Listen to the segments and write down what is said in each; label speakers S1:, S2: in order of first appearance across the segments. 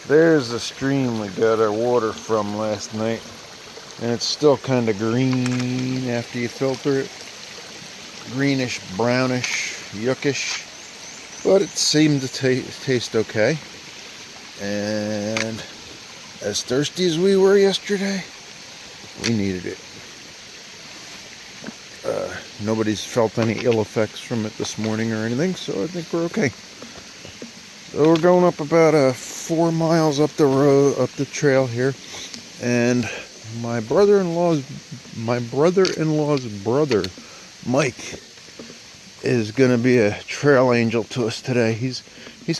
S1: There's the stream we got our water from last night, and it's still kind of green after you filter it. Greenish, brownish, yuckish, but it seemed to taste okay. And as thirsty as we were yesterday, we needed it. Nobody's felt any ill effects from it this morning or anything, so I think we're okay. So we're going up about 4 miles up the road, up the trail here, and my brother-in-law's brother, Mike, is going to be a trail angel to us today. He's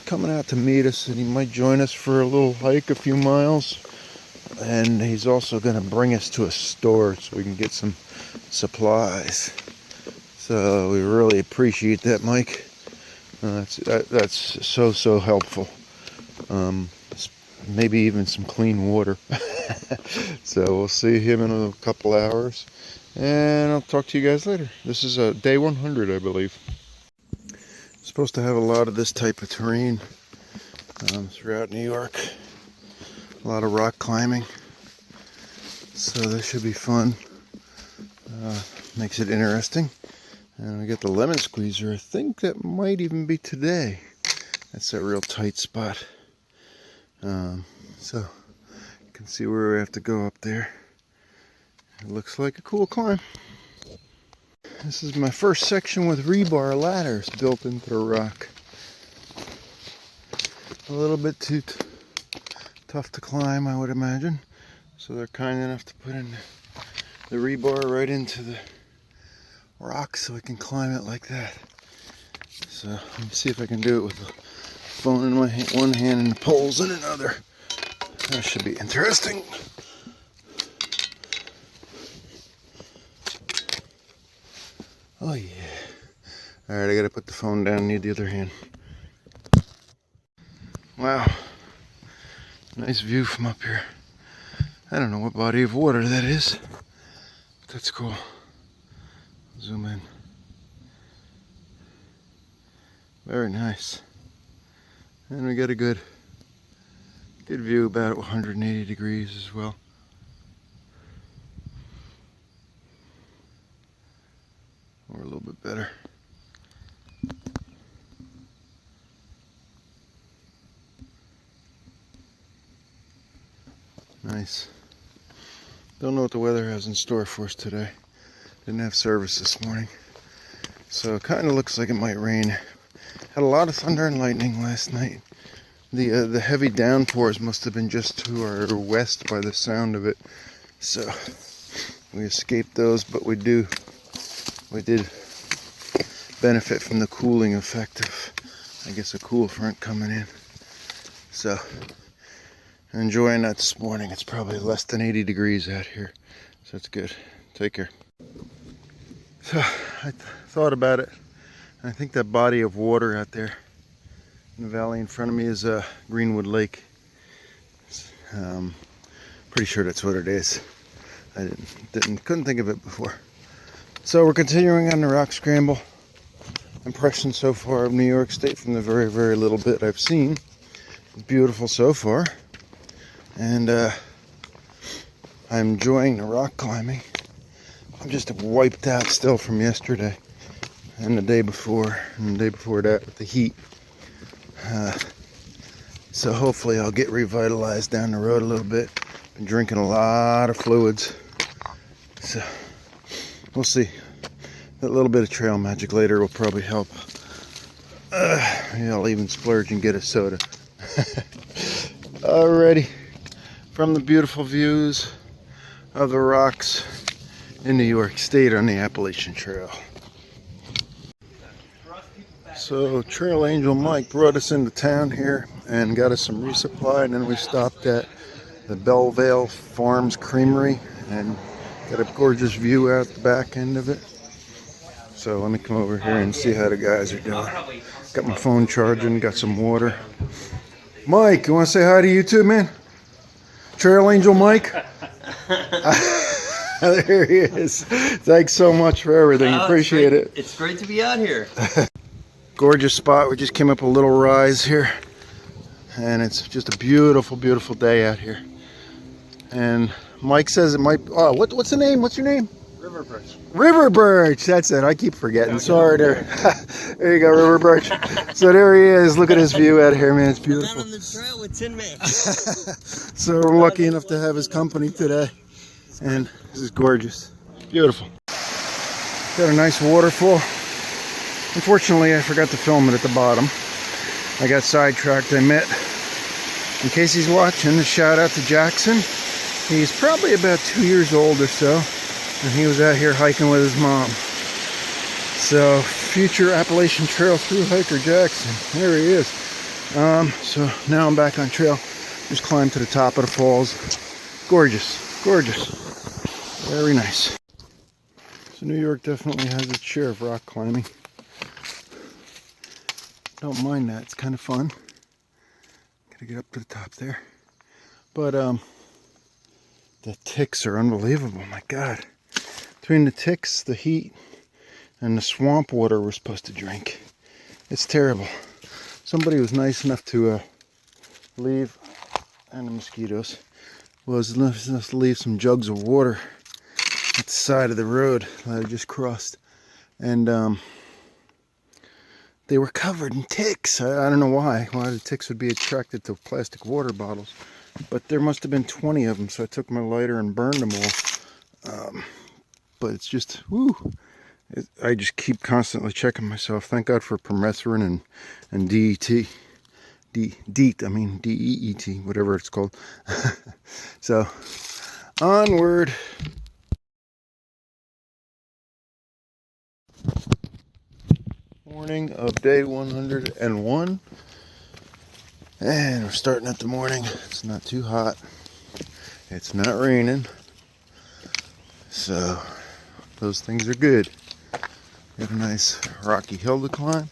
S1: coming out to meet us, and he might join us for a little hike, a few miles, and he's also going to bring us to a store so we can get some supplies. So we really appreciate that, Mike. That's so helpful. Maybe even some clean water. So we'll see him in a couple hours, and I'll talk to you guys later. This is day 100, I believe. Supposed to have a lot of this type of terrain throughout New York. A lot of rock climbing, so this should be fun. Makes it interesting. And we got the lemon squeezer. I think that might even be today. That's a real tight spot. So you can see where we have to go up there. It looks like a cool climb. This is my first section with rebar ladders built into the rock. A little bit too tough to climb, I would imagine. So they're kind enough to put in the rebar right into the rock so I can climb it like that. So let me see if I can do it with the phone in one hand and the poles in another. That should be interesting. Oh yeah. Alright, I gotta put the phone down and need the other hand. Wow. Nice view from up here. I don't know what body of water that is, but that's cool. Zoom in. Very nice. And we got a good view, about 180 degrees as well. Or a little bit better. Nice. Don't know what the weather has in store for us today. Didn't have service this morning, so it kind of looks like it might rain. Had a lot of thunder and lightning last night. The heavy downpours must have been just to our west by the sound of it, so we escaped those. But we did benefit from the cooling effect of, I guess, a cool front coming in. So enjoying that this morning. It's probably less than 80 degrees out here, so it's good. Take care. So I thought about it. I think that body of water out there in the valley in front of me is Greenwood Lake. Pretty sure that's what it is. I couldn't think of it before. So we're continuing on the rock scramble. Impression so far of New York State from the very little bit I've seen. It's beautiful so far, and I'm enjoying the rock climbing. I'm just wiped out still from yesterday and the day before that with the heat. So hopefully I'll get revitalized down the road a little bit. Been drinking a lot of fluids, so we'll see. That little bit of trail magic later will probably help. I'll even splurge and get a soda. Alrighty, from the beautiful views of the rocks in New York State on the Appalachian Trail. So Trail Angel Mike brought us into town here and got us some resupply, and then we stopped at the Bellevale Farms Creamery and got a gorgeous view out the back end of it. So let me come over here and see how the guys are doing. Got my phone charging, got some water. Mike, you want to say hi to YouTube, man? Trail Angel Mike? There he is. Thanks so much for everything. Appreciate it.
S2: It's great to be out here.
S1: Gorgeous spot. We just came up a little rise here. and it's just a beautiful, beautiful day out here. And Mike says it might. Oh, what's the name? What's your name?
S2: River Birch.
S1: River Birch. That's it. I keep forgetting. Sorry, there. There you go, River Birch. So there he is. Look at his view out here, man. It's beautiful.
S2: Down on the trail with Tin Man.
S1: So we're lucky enough to have his company today, and this is gorgeous. Beautiful. Got a nice waterfall. Unfortunately, I forgot to film it at the bottom. I got sidetracked. I met, in case he's watching, a shout out to Jackson. He's probably about 2 years old or so, and he was out here hiking with his mom. So, future Appalachian Trail through hiker Jackson. There he is. So now I'm back on trail. Just climbed to the top of the falls. Gorgeous, gorgeous. Very nice. So New York definitely has its share of rock climbing. Don't mind that, it's kind of fun. Gotta get up to the top there. But the ticks are unbelievable, my God. Between the ticks, the heat, and the swamp water we're supposed to drink, it's terrible. Somebody was nice enough to leave, and the mosquitoes, was nice enough to leave some jugs of water at the side of the road that I just crossed. And they were covered in ticks. I don't know why the ticks would be attracted to plastic water bottles, but there must have been 20 of them, so I took my lighter and burned them all. But it's just, whoo, I just keep constantly checking myself. Thank God for permethrin and DET. DEET, I mean DEET, whatever it's called. So, onward. Morning of day 101, and we're starting at the morning. It's not too hot, it's not raining, so those things are good. Got a nice rocky hill to climb,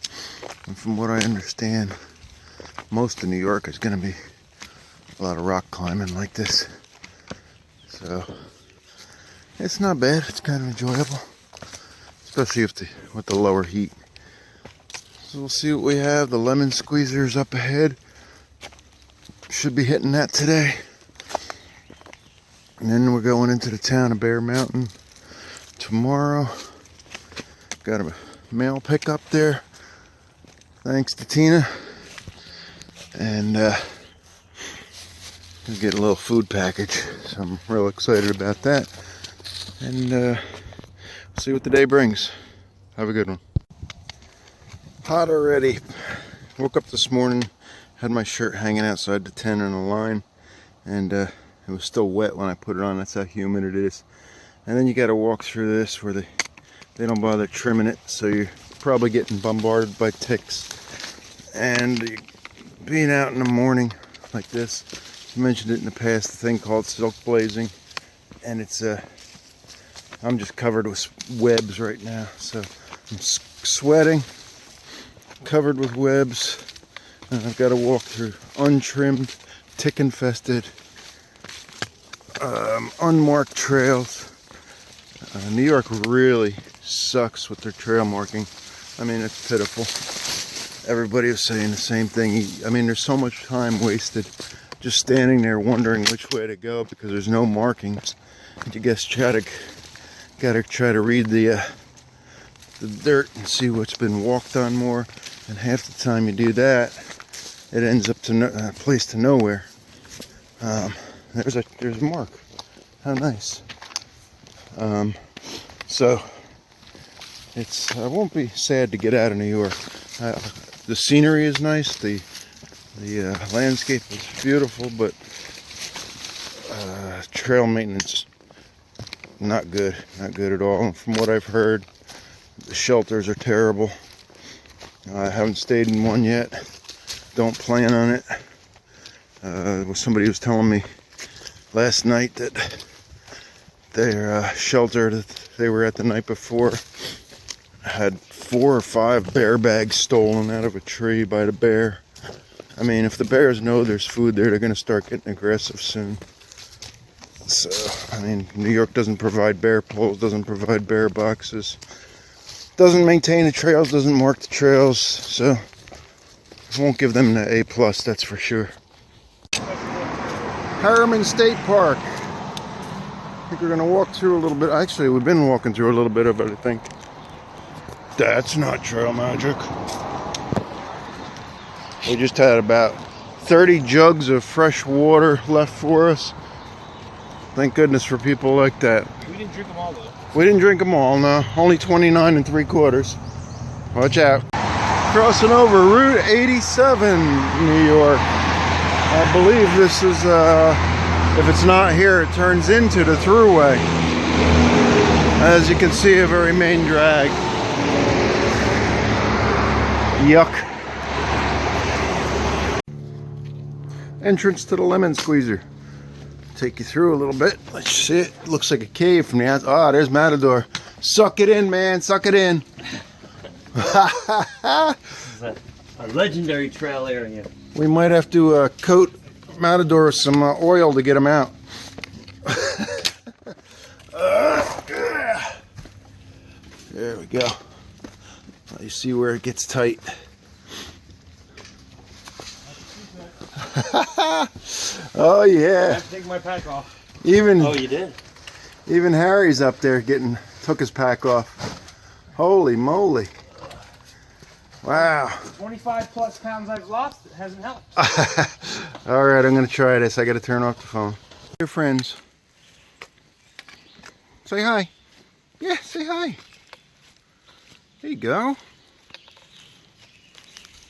S1: and from what I understand, most of New York is going to be a lot of rock climbing like this, so it's not bad. It's kind of enjoyable, especially with the lower heat. So we'll see what we have. The lemon squeezer's up ahead. Should be hitting that today. And then we're going into the town of Bear Mountain tomorrow. Got a mail pickup there, thanks to Tina. And gonna get a little food package. So I'm real excited about that. And see what the day brings. Have a good one. Hot already. Woke up this morning, had my shirt hanging outside the tent on a line, and it was still wet when I put it on. That's how humid it is. And then you got to walk through this where they don't bother trimming it, so you're probably getting bombarded by ticks. And being out in the morning like this, I mentioned it in the past, the thing called silk blazing, and it's I'm just covered with webs right now, so I'm sweating, covered with webs, and I've got to walk through untrimmed, tick-infested, unmarked trails. New York really sucks with their trail marking. I mean, it's pitiful. Everybody was saying the same thing. I mean, there's so much time wasted just standing there wondering which way to go because there's no markings. You guess gotta try to read the dirt and see what's been walked on more. And half the time you do that, it ends up to a place to nowhere. There's a mark. How nice. So I won't be sad to get out of New York. The scenery is nice. The landscape is beautiful, but trail maintenance not good at all. And from what I've heard, the shelters are terrible. I haven't stayed in one yet. Don't plan on it. Somebody was telling me last night that their shelter that they were at the night before had 4 or 5 bear bags stolen out of a tree by the bear. I mean, if the bears know there's food there, they're going to start getting aggressive soon. So, I mean, New York doesn't provide bear poles, doesn't provide bear boxes, doesn't maintain the trails, doesn't mark the trails. So, Won't give them the A+, that's for sure. Harriman State Park. I think we're gonna walk through a little bit. Actually, we've been walking through a little bit of it, I think. That's not trail magic. We just had about 30 jugs of fresh water left for us. Thank goodness for people like that.
S2: We didn't drink them all, though.
S1: We didn't drink them all, no. Only 29 3/4. Watch out. Crossing over Route 87, New York. I believe this is, if it's not here, it turns into the thruway. As you can see, a very main drag. Yuck. Entrance to the lemon squeezer. Take you through a little bit. Let's see it. Looks like a cave from the outside. Ah, there's Matador. Suck it in, man. Suck it in.
S2: This is a legendary trail area.
S1: We might have to coat Matador with some oil to get him out. There we go. You see where it gets tight. Oh yeah.
S2: I have to take my pack off.
S1: Even
S2: Oh, you did?
S1: Even Harry's up there took his pack off. Holy moly. Wow.
S2: 25 plus pounds I've lost, it hasn't helped.
S1: All right, I'm gonna try this. I gotta turn off the phone. Dear friends, say hi. Yeah, say hi. There you go.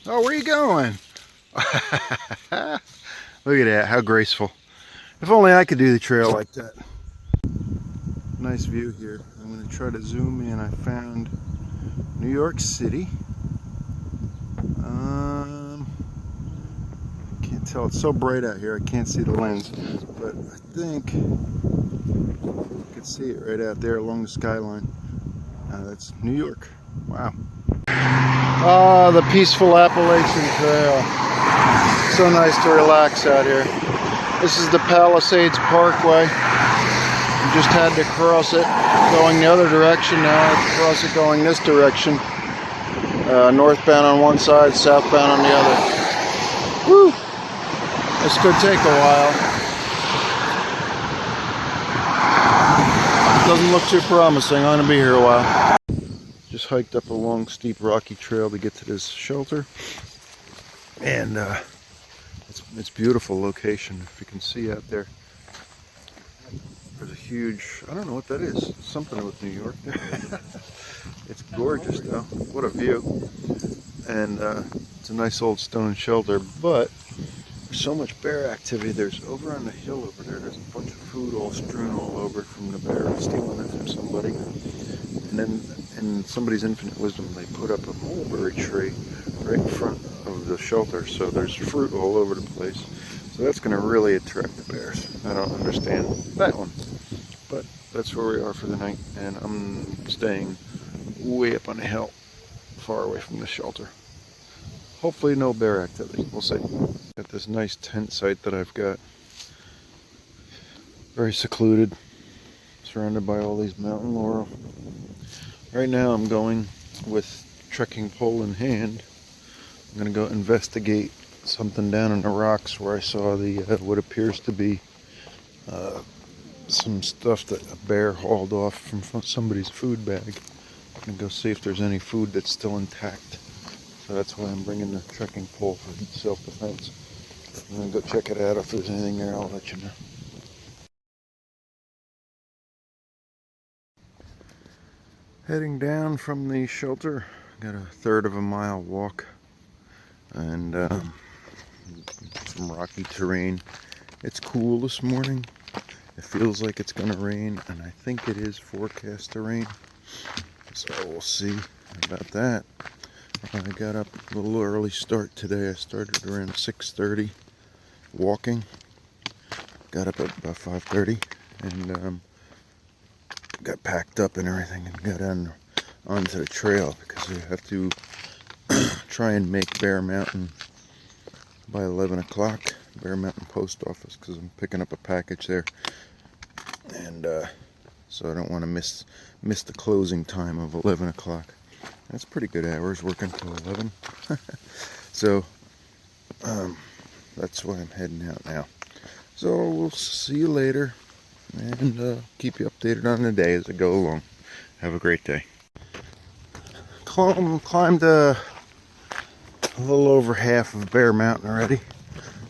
S1: Oh, where you going? Look at that, how graceful. If only I could do the trail like that. Nice view here. I'm going to try to zoom in. I found New York City. Can't tell, it's so bright out here I can't see the lens, but I think you can see it right out there along the skyline. That's New York. Wow. Ah, the peaceful Appalachian Trail. So nice to relax out here. This is the Palisades Parkway. You just had to cross it going the other direction. Now I have to cross it going this direction. Northbound on one side, southbound on the other. Woo! This could take a while. Doesn't look too promising. I'm gonna be here a while. Just hiked up a long, steep, rocky trail to get to this shelter. And it's beautiful location. If you can see out there, there's a huge, I don't know what that is, something with New York. It's gorgeous though, what a view. And it's a nice old stone shelter, but there's so much bear activity. There's over on the hill over there's a bunch of food all strewn all over from the bear stealing it from somebody. And then in somebody's infinite wisdom, they put up a mulberry tree right in front of the shelter, so there's fruit all over the place. So that's going to really attract the bears. I don't understand that one, but that's where we are for the night, and I'm staying way up on the hill, far away from the shelter. Hopefully no bear activity, we'll see. Got this nice tent site that I've got, very secluded, surrounded by all these mountain laurel. Right now I'm going with trekking pole in hand. I'm going to go investigate something down in the rocks where I saw the what appears to be some stuff that a bear hauled off from somebody's food bag. I'm going to go see if there's any food that's still intact. So that's why I'm bringing the trekking pole for self-defense. I'm going to go check it out. If there's anything there, I'll let you know. Heading down from the shelter, got a 1/3 of a mile walk and some rocky terrain. It's cool this morning. It feels like it's gonna rain, and I think it is forecast to rain. So we'll see about that. I got up a little early start today. I started around 6:30 walking. Got up at about 5:30 and got packed up and everything and got onto the trail because we have to try and make Bear Mountain by 11 o'clock. Bear Mountain Post Office, because I'm picking up a package there, and so I don't want to miss the closing time of 11 o'clock. That's pretty good hours, working till 11. So That's why I'm heading out now. So we'll see you later, and keep you updated on the day as I go along. Have a great day. Climbed a little over half of Bear Mountain already.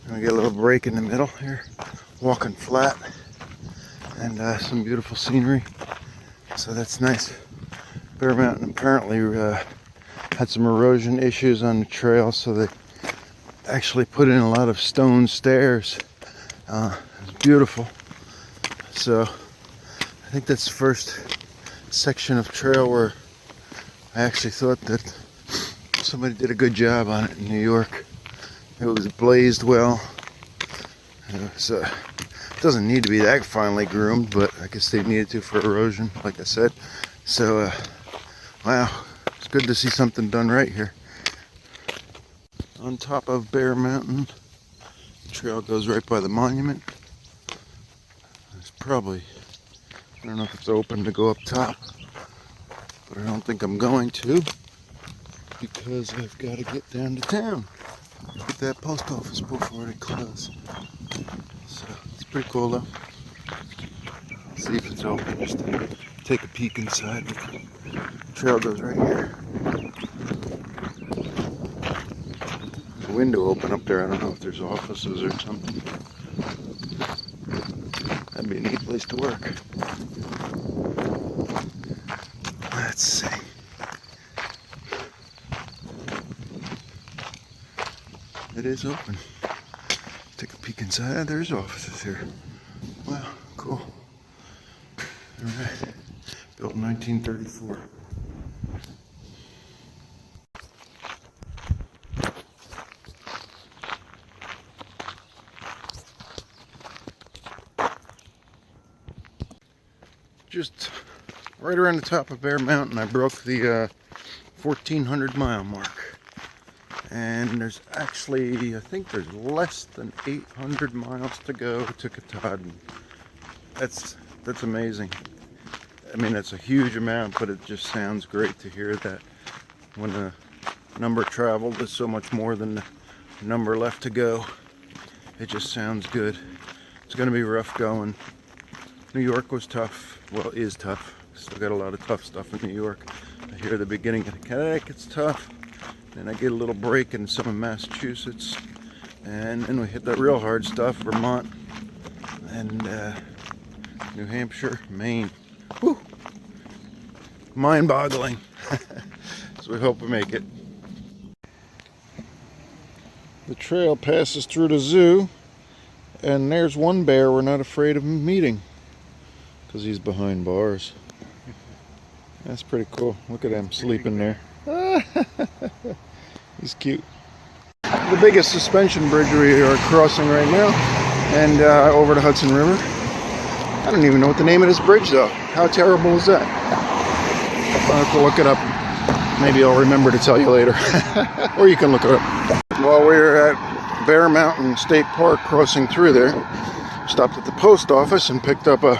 S1: Gonna get a little break in the middle here, walking flat, and some beautiful scenery. So that's nice. Bear Mountain apparently had some erosion issues on the trail, so they actually put in a lot of stone stairs. It's beautiful. So I think that's the first section of trail where I actually thought that somebody did a good job on it in New York. It was blazed well. It doesn't need to be that finely groomed, but I guess they needed to for erosion, like I said. So, wow, it's good to see something done right here. On top of Bear Mountain, the trail goes right by the monument. It's probably, I don't know if it's open to go up top, but I don't think I'm going to, because I've got to get down to town. Get that post office before they close. So it's pretty cool though. See if it's open, just to take a peek inside. The trail goes right here. There's a window open up there. I don't know if there's offices or something. That'd be a neat place to work. Let's see. It is open. Take a peek inside. There's offices here. Wow, cool. Alright. Built in 1934. Just right around the top of Bear Mountain, I broke the 1,400 mile mark. And there's actually, I think there's less than 800 miles to go to Katahdin. That's amazing. I mean, that's a huge amount, but it just sounds great to hear that when the number traveled is so much more than the number left to go. It just sounds good. It's going to be rough going. New York was tough. Well, is tough. Still got a lot of tough stuff in New York. I hear the beginning of Connecticut's tough. Then I get a little break in some of Massachusetts, and then we hit the real hard stuff, Vermont, and New Hampshire, Maine. Whew. Mind-boggling. So we hope we make it. The trail passes through the zoo, and there's one bear we're not afraid of meeting, because he's behind bars. That's pretty cool. Look at him sleeping there. He's cute. The biggest suspension bridge we are crossing right now, and over the Hudson River. I don't even know what the name of this bridge though. How terrible is that? I'll have to look it up. Maybe I'll remember to tell you later. Or you can look it up. While we're at Bear Mountain State Park crossing through there, stopped at the post office and picked up a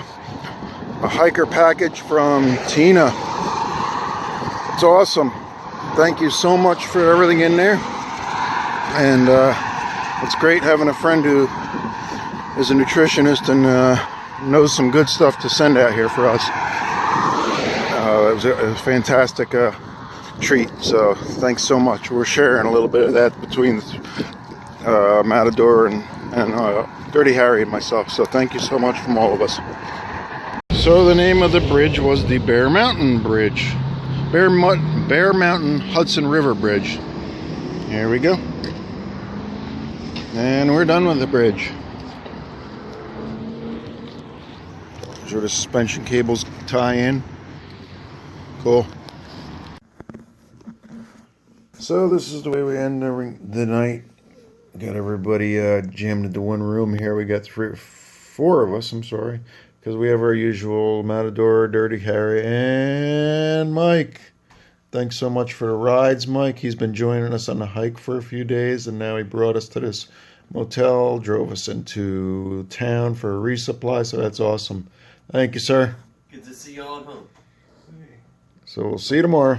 S1: hiker package from Tina. It's awesome. Thank you so much for everything in there. And it's great having a friend who is a nutritionist and knows some good stuff to send out here for us. It was a fantastic treat. So thanks so much. We're sharing a little bit of that between Matador and Dirty Harry and myself. So thank you so much from all of us. So the name of the bridge was the Bear Mountain Bridge. Bear Mountain Hudson River Bridge. Here we go. And we're done with the bridge. Here's where the suspension cables tie in. Cool. So this is the way we end the night. Got everybody jammed into one room here. We got four of us, I'm sorry. Because we have our usual Matador, Dirty Harry, and Mike. Thanks so much for the rides, Mike. He's been joining us on the hike for a few days, and now he brought us to this motel, drove us into town for a resupply, so that's awesome. Thank you, sir.
S2: Good to see you all at home.
S1: So we'll see you tomorrow.